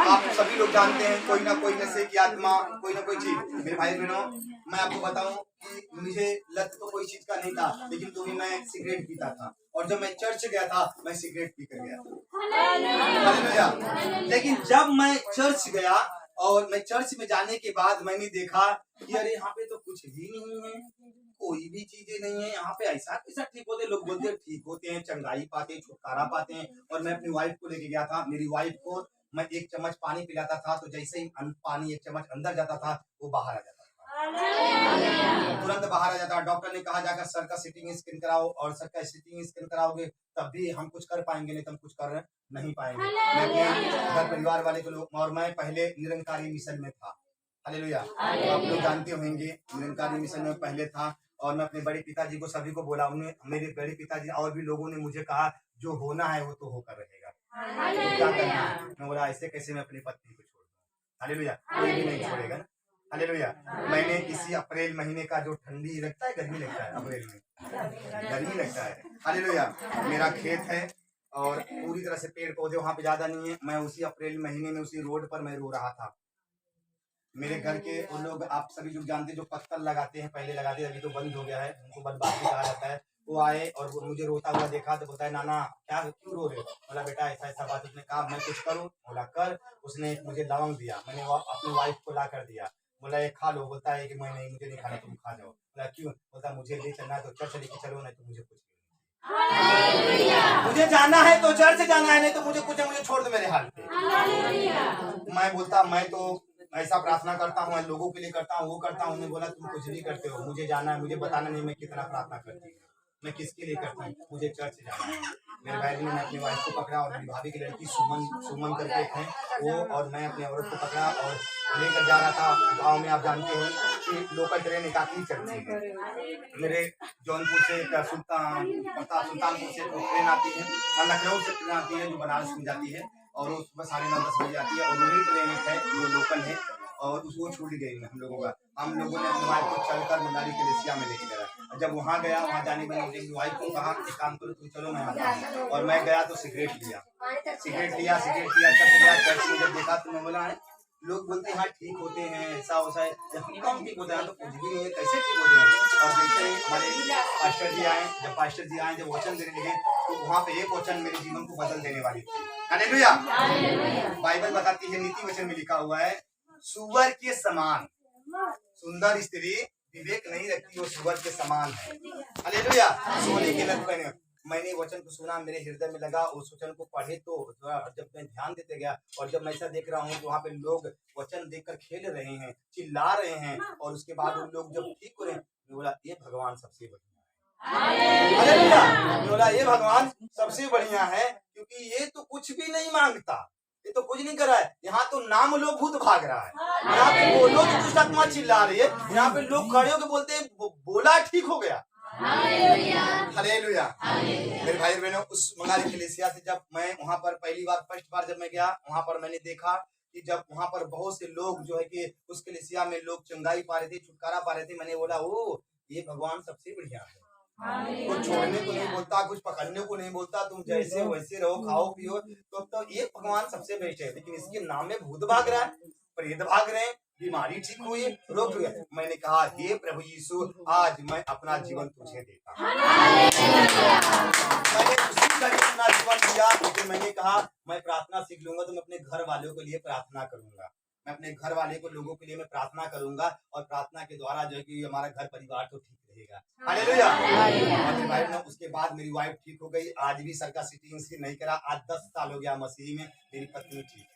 आप सभी लोग जानते हैं, कोई ना कोई नशे की आत्मा, कोई ना कोई चीज। मेरे भाई बहनों, मैं आपको बताऊं कि मुझे लत तो कोई चीज का नहीं था, लेकिन तो भी मैं सिगरेट पीता था। और जब मैं चर्च गया था, मैं सिगरेट पी कर गया था। हालेलुया। लेकिन जब मैं चर्च गया और मैं चर्च में जाने के बाद मैंने देखा कि अरे यहाँ पे तो कुछ भी नहीं है, कोई भी चीजें नहीं है, यहाँ पे ऐसा कैसा ठीक होते, लोग बोलते हैं ठीक होते हैं, चंगाई पाते हैं, छुटकारा पाते हैं। और मैं अपनी वाइफ को लेके गया था, मेरी वाइफ को मैं 1 चम्मच पानी पिलाता था, तो जैसे ही पानी 1 चम्मच अंदर जाता था, वो बाहर आ जाता था, तुरंत बाहर आ जाता। डॉक्टर ने कहा जाकर सर का सीटिंग स्कैन कराओ, और सर का सीटिंग स्कैन कराओगे तब भी हम कुछ कर पाएंगे, नहीं तो हम कुछ कर नहीं पाएंगे। मैं अपने घर परिवार वाले को लोग, और मैं पहले निरंकारी मिशन में था। हालेलुया। आप लोग जानते होंगे, निरंकारी मिशन में पहले था। और मैं अपने बड़े पिताजी को, सभी को बोला, उन्हें, मेरे बड़े पिताजी और भी लोगों ने मुझे कहा जो होना है वो तो होकर रहेगा, तो क्या करना है। मैं बोला ऐसे कैसे मैं अपनी पत्नी को छोड़ दूं। हालेलुया। कोई भी नहीं छोड़ेगा ना। हालेलुया। मैंने इसी अप्रैल महीने का जो ठंडी लगता है, गर्मी लगता है, अप्रैल में गर्मी लगता है। हालेलुया। मेरा खेत है और पूरी तरह से पेड़ पौधे वहाँ पे ज्यादा नहीं है। मैं उसी अप्रैल महीने में उसी रोड पर मैं रो रहा था। मेरे घर के वो लोग, आप सभी लोग जानते हैं, जो पत्थर लगाते हैं, पहले लगाते हैं, अभी तो बंद हो गया है, उनको बर्बादी कहा जाता है। वो आए और वो मुझे रोता हुआ देखा तो बोलता है नाना क्या क्यों रो रहे हो। बोला बेटा ऐसा ऐसा बात। उसने कहा मैं कुछ करूँ। बोला कर। उसने मुझे लवंग दिया, मैंने अपनी वाइफ को ला कर दिया। बोला ये खा लो। बोलता है कि मैं नहीं, मुझे नहीं खाना, तुम खा जाओ। बोला क्यों। बोलता मुझे ले चलना है तो चर्च लेके चलो, नहीं तो मुझे कुछ नहीं, मुझे जाना है तो चर्च जाना है, नहीं तो मुझे कुछ, मुझे छोड़ दो मेरे हाल पे। मैं बोलता मैं तो ऐसा प्रार्थना करता हूँ, लोगों के लिए करता हूँ, वो करता हूँ। उन्हें बोला तुम कुछ भी करते हो, मुझे जाना है, मुझे बताना नहीं मैं कितना प्रार्थना करती हूँ, मैं किसके लिए करता हूँ, मुझे चर्च जाना है। मेरे भाई ने अपनी वाइफ को पकड़ा और मेरी भाभी की लड़की सुमन करके थे वो, और मैं अपनी औरत को पकड़ा और लेकर जा रहा था गांव में। आप जानते हो कि लोकल ट्रेन एकाकी चलती है। मेरे जौनपुर से सुल्तानपुर से ट्रेन आती है, लखनऊ से ट्रेन आती है जो बनारस में जाती है, और वो सुबह 9:30 बजे आती है, और वही ट्रेन है जो लोकल है, और उसको छूट गई हम लोगों का। हम लोगों ने अपनी वाइफ को चलकर मनाली के लेसिया में लेके गया। जब वहाँ गया, वहाँ जाने के बाद वाइफ को कहा एक काम करो तुम चलो मैं आता हूँ, और मैं गया तो सिगरेट लिया चर्च में जब देखा तो मैं बोला है लोग बोलते हैं हाँ ठीक होते हैं, ऐसा वैसा है, कौन ठीक होता है, तो कुछ भी नहीं है, कैसे ठीक होते हैं। और देखते हैं हमारे पास्टर जी आए जब वचन देने लगे तो वहाँ पे एक वचन मेरे जीवन को बदल देने वाली थी। हालेलुया। बाइबल बताती है, नीति वचन में लिखा हुआ है, सुअर के समान सुंदर स्त्री विवेक नहीं रखती, वो सुअर के समान है। हालेलुया। सोने के लत पहने। मैंने वचन को सुना, मेरे हृदय में लगा, उस वचन को पढ़े तो जब मैं ध्यान देते गया, और जब मैं ऐसा देख रहा हूँ तो वहाँ पे लोग वचन देखकर खेल रहे हैं, चिल्ला रहे हैं, और उसके बाद उन लोग जब ठीक हो रहे हैं, बोला ये भगवान सबसे बढ़िया है। हालेलुया। बोला ये भगवान सबसे बढ़िया है, क्योंकि ये तो कुछ भी नहीं मांगता, ये तो कुछ नहीं कर रहा है। यहाँ तो नाम लो भूत भाग रहा है, यहाँ पे बोलो कि दुष्ट आत्मा चिल्ला रही है, यहाँ पे लोग खड़े होकर बोलते हैं बोला ठीक हो गया। हालेलुया। मेरे भाई बहनों, उस मंगाली कलीसिया से जब मैं वहाँ पर फर्स्ट बार जब मैं गया, वहाँ पर मैंने देखा कि जब वहाँ पर बहुत से लोग जो है कि उस कलीसिया में लोग चंगाई पा रहे थे, छुटकारा पा रहे थे। मैंने बोला ओ ये भगवान सबसे बढ़िया है, कुछ छोड़ने को नहीं बोलता, कुछ पकड़ने को नहीं बोलता, तुम जैसे वैसे रहो, खाओ पियो, तो ये भगवान सबसे बेस्ट है। लेकिन इसके नाम में भूत भाग रहा है, प्रेत भाग रहे हैं, बीमारी ठीक हुई, रोग हुआ। मैंने कहा हे प्रभु यीशु, आज मैं अपना जीवन तुझे देता हूं। मैंने उसी का अपना जीवन दिया, क्योंकि मैंने कहा मैं प्रार्थना सीख लूंगा तो मैं अपने घर वालों के लिए प्रार्थना करूंगा, मैं अपने घर वाले को लोगों के लिए मैं प्रार्थना करूंगा, और प्रार्थना के द्वारा जो है कि हमारा घर परिवार तो ठीक रहेगा। हालेलुया। उसके बाद मेरी वाइफ ठीक हो गई, आज भी सर का सिटिंग नहीं करा, आज 10 साल हो गया मसीह में, मेरी पत्नी ठीक है।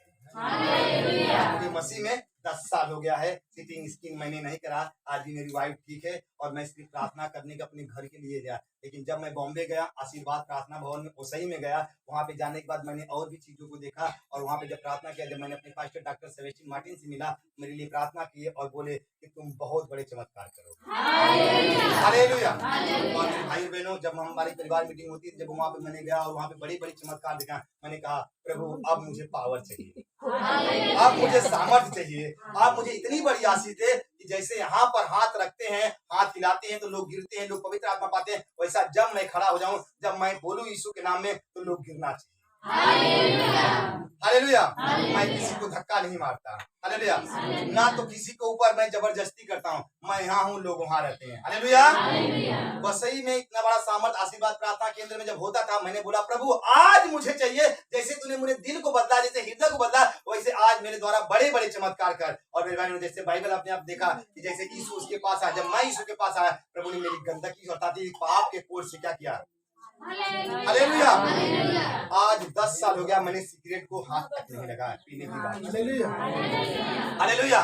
मुझे मसीह में 10 साल हो गया है, सिटिंग स्किन मैंने नहीं करा, आज भी मेरी वाइफ ठीक है। और मैं सिर्फ प्रार्थना करने के अपने घर के लिए गया। लेकिन जब मैं बॉम्बे गया, आशीर्वाद प्रार्थना भवन में ओसई में गया, वहाँ पे जाने के बाद मैंने और भी चीजों को देखा, और वहाँ पे जब प्रार्थना किया, जब मैंने अपने पास्टर डॉक्टर सेबेस्टियन मार्टिन से मिला, मेरे लिए प्रार्थना किए और बोले कि तुम बहुत बड़े चमत्कार करोगे। हालेलुया। और भाई बहनों, जब हमारी परिवार मीटिंग होती है, जब वहाँ पे मैंने गया और वहाँ पे बड़े बड़े चमत्कार देखा, मैंने कहा प्रभु अब मुझे पावर चाहिए, अब मुझे सामर्थ्य चाहिए, आप मुझे इतनी बड़ी आशीष दे कि जैसे यहाँ पर हाथ रखते हैं, हाथ हिलाते हैं तो लोग गिरते हैं, लोग पवित्र आत्मा पाते हैं, वैसा जब मैं खड़ा हो जाऊं, जब मैं बोलूं यीशु के नाम में, तो लोग गिरना चाहिए। हालेलुया। मैं किसी को धक्का नहीं मारता। हालेलुया। ना तो किसी के ऊपर मैं जबरदस्ती करता हूँ, मैं यहाँ हूँ, लोग वहाँ रहते हैं। हालेलुया। वसई में इतना बड़ा सामर्थ आशीर्वाद प्रार्थना केंद्र में जब होता था, मैंने बोला प्रभु आज मुझे चाहिए, जैसे तूने मुझे दिल को बदला, जैसे हृदय को बदला, वैसे आज मेरे द्वारा बड़े बड़े चमत्कार कर। और मेरे भाई ने जैसे बाइबल अपने आप देखा कि जैसे यीशु उसके पास आया, जब मैं यीशु के पास आया, प्रभु ने मेरी गंदगी अर्थात पाप के कोढ़ से क्या किया। हालेलुया। आज 10 साल हो गया, मैंने सिगरेट को हाथ तक नहीं लगाया पीने की बात। हालेलुया। हालेलुया।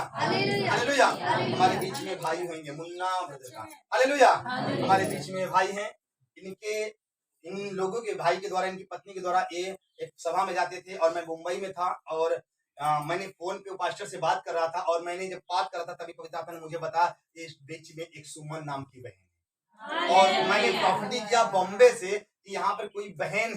हालेलुया। हमारे बीच में भाई होंगे मुन्ना ब्रदर का। हालेलुया। हमारे बीच में भाई हैं, इन लोगों के भाई के द्वारा, इनकी पत्नी के द्वारा ये एक सभा में जाते थे, और मैं मुंबई में था, और मैंने फोन पे पास्टर से बात कर रहा था, और मैंने जब बात कर रहा था तभी पवित्र आत्मा ने मुझे बताया इस बीच में एक सुमन नाम की बहन, और मैंने प्रॉपर्टी किया बॉम्बे से कि यहाँ पर कोई बहन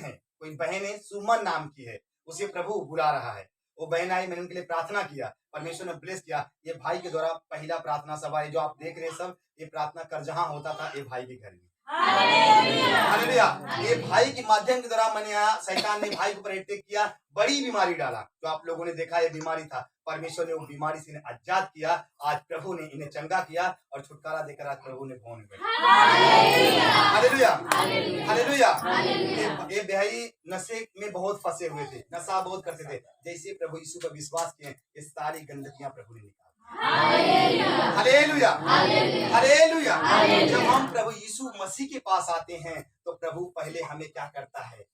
है सुमन नाम की है, उसे प्रभु बुला रहा है। वो बहन आई, मैंने उनके लिए प्रार्थना किया, परमेश्वर ने ब्लेस किया। ये भाई के द्वारा पहला प्रार्थना सभा है जो आप देख रहे हैं, सब ये प्रार्थना कर जहाँ होता था ये भाई के घर में। हालेलुया। ये भाई के माध्यम के द्वारा मैंने यहाँ, शैतान ने भाई को पर अटैक किया, बड़ी बीमारी डाला, जो आप लोगों ने देखा ये बीमारी था। परमेश्वर ने वो बीमारी से इन्हें आजाद किया, आज प्रभु ने इन्हें चंगा किया और छुटकारा देकर आज प्रभु ने भवन में। हालेलुया। हालेलुया। ये भाई नशे में बहुत फंसे हुए थे, नशा बहुत करते थे, जैसे प्रभु यीशु पर विश्वास किए ये सारी गंदगियां प्रभु ने निकाली। हालेलुया। हालेलुया। जब हम प्रभु यीशु मसीह के पास आते हैं तो प्रभु पहले हमें क्या करता है,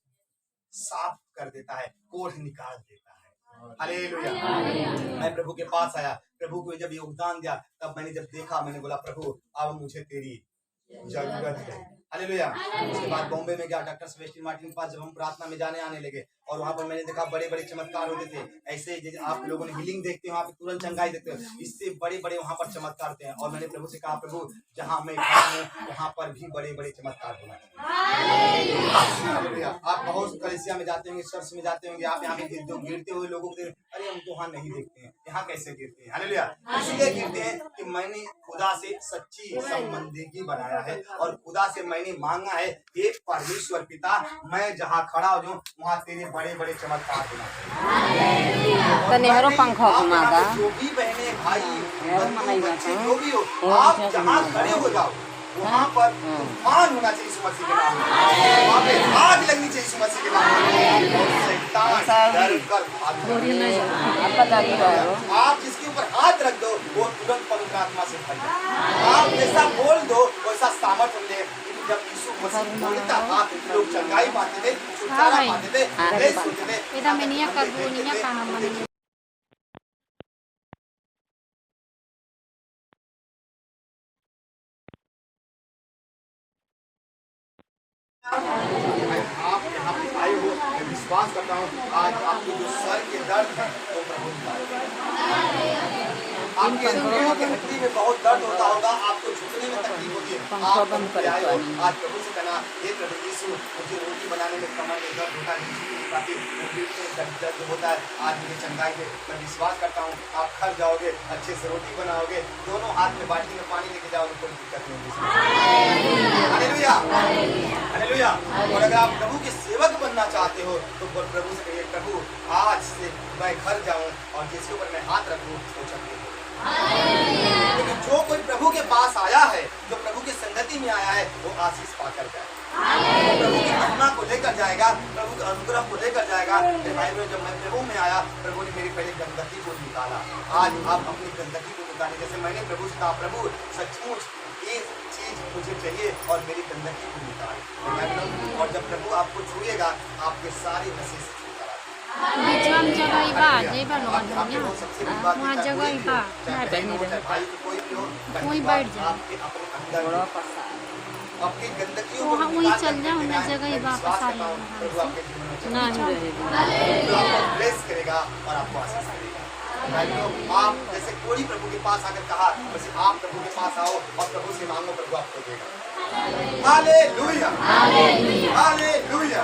साफ कर देता है, कोढ़ निकाल देता है। हालेलुया। मैं प्रभु के पास आया, प्रभु को जब योगदान दिया, तब मैंने जब देखा, मैंने बोला प्रभु अब मुझे तेरी जरूरत है। हालेलुया। उसके बाद बॉम्बे में गया, डॉक्टर सेबेस्टियन मार्टिन के पास जब हम प्रार्थना में जाने आने लगे, और वहां पर मैंने देखा बड़े बड़े चमत्कार होते थे। ऐसे जैसे आप लोगों ने हीलिंग देखते हैं, वहां पे तुरंत चंगाई देखते हो, इससे बड़े बड़े वहां पर चमत्कार होते हैं। और मैंने प्रभु से कहा प्रभु जहां मैं खड़ा हूँ वहां पर भी बड़े बड़े चमत्कार होना चाहिए। हालेलुया। आप बहुत कलीसिया में जाते होंगे, चर्च में जाते होंगे, आप यहाँ पे गिरते हुए लोगों को, अरे हम तो वहाँ नहीं देखते हैं, यहाँ कैसे गिरते हैं। हालेलुया। इसलिए गिरते हैं कि मैंने खुदा से सच्ची संबंधिकी बनाया है, और खुदा से मैंने मांगा है हे परमेश्वर पिता, मैं जहाँ खड़ा हूँ वहाँ तेरे बड़े बड़े चमत्कार होना चाहिए। तो नेहरू पंखा घुमागा, जो भी बहने भाई मनाई बच्चे जाता जो भी हो, आप जहाँ खड़े हो जाओ वहाँ पर तूफान होना चाहिए यीशु मसीह के नाम में, वहाँ पे आग लगनी चाहिए यीशु मसीह के नाम में, और शैतान डर कर भागे। आप जिसके ऊपर हाथ रख दो वो तुरंत पवित्र आत्मा से भर जाए। आप जैसा बोल दो वैसा सामर्थ्य मिले। जब यीशु मसीह बोलता था लोग चंगाई पाते थे, छुटकारा पाते थे, ग्रेस होते थे। Ida menia karbunia kahaman. आप यहाँ पे आए हो, मैं विश्वास करता हूँ आज आपके जो सर के दर्द है वो प्रभु आपके अंदर के हड्डी में बहुत दर्द होता होगा, आपको झुकने में तकलीफ होती है, आप आए हो आज प्रभु से कहना हे प्रभु यीशु मुझे रोटी बनाने में कमर में दर्द होता है, काफी दर्द होता है, आज मुझे चंगाई दे। मैं विश्वास करता हूँ आप घर जाओगे, अच्छे से रोटी बनाओगे, दोनों हाथ में बाल्टी में पानी लेके जाओगे, कोई दिक्कत नहीं होगी। Hallelujah hallelujah. और अगर आप प्रभु के सेवक बनना चाहते हो तो प्रभु से कहिए प्रभु आज से मैं घर जाऊं और जिसके ऊपर मैं हाथ रखूं वो चंगे हो। क्योंकि जो कोई प्रभु के पास आया है, जो प्रभु की संगति में आया है, वो आशीष पाकर जाए, प्रभु की महिमा को लेकर जाएगा, प्रभु के अनुग्रह को लेकर जाएगा। मेरे भाई बहन, जब मैं प्रभु में आया, प्रभु ने मेरी पहले गंदगी को निकाला। आज आप अपनी गंदगी को निकालें, जैसे मैंने प्रभु से कहा प्रभु सचमुच ये चीज मुझे चाहिए और मेरी गंदगी को निकाल। और जब प्रभु आपको छुएगा आपके सारी नशे से Bicham jaga iba, jeba logan dunia. वहाँ जगह iba. कोई बैठ जाए. आपकी गंदगियों वहाँ वही चल जाए, वहाँ जगह iba पसार ना ही रहेगा, आपको ब्लेस करेगा और आपको आशीष करेगा। आप जैसे कोई प्रभु के पास आकर कहा, वैसे आप प्रभु के पास आओ और प्रभु से मांगो, प्रभु आपको देगा। Hallelujah hallelujah hallelujah.